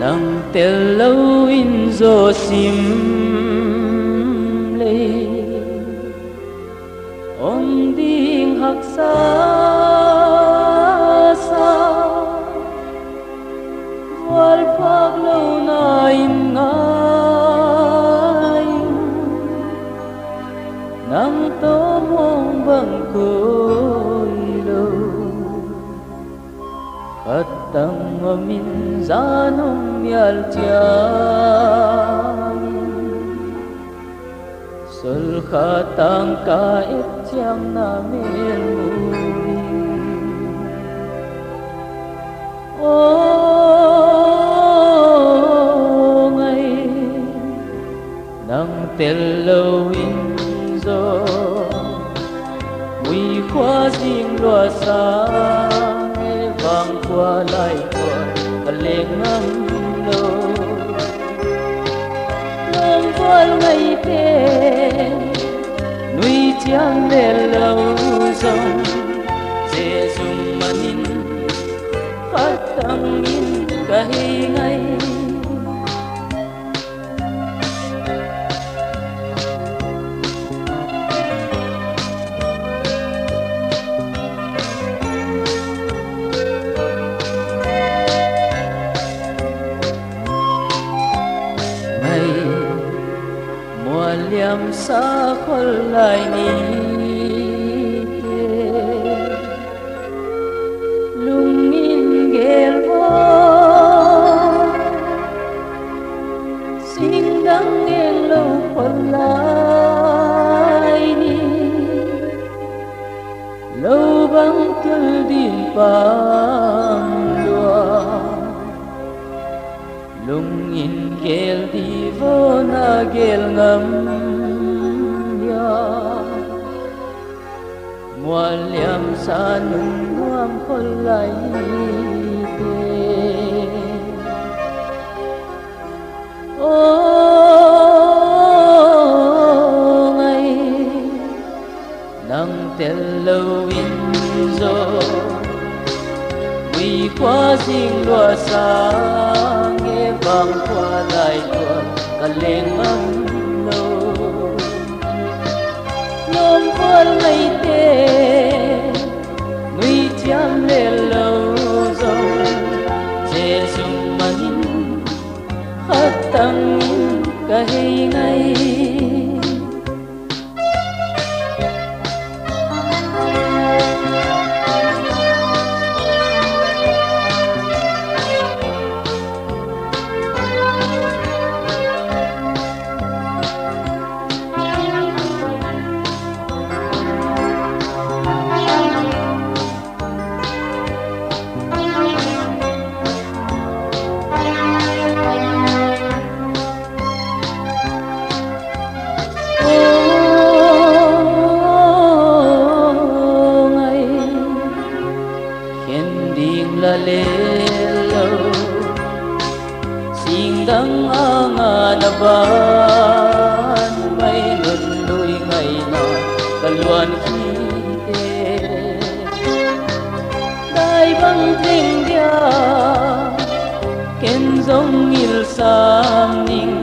nang Tellou In Zaw sim lê ong ding hak sa wal phak lâu na in ngai nang to mong bang khôi lâu khát tăng min ra nông yal chiang sul khát tăng ka et chiang na mel mui ô ngày nang Tellou In Zaw mui khoa ding loa sa vang qua lại qua lên ngâm lô lông voal ngày pe nuôi chiang lên lâu rong dễ dùng manin phát tăng in cả ngày liam sa khol lai ni lung in gel vo sing dang en lo khol lai ni lo bang tul din pang lua lung in gel di vo na gel ngam ya mua liam sa nung nuam khol lai te ô ngày nang Tellou In Zaw vì qua dinh loa sa nghe vang qua lại qua cả lên âm lô lom voal ngày te nuôi chiang lên lâu rong dễ dùng manin khát tăng cả ngày la le lo sing dang anga na ban mai nun lui ngày na kaluan khi te dai bang ting dia ken zong il sam ning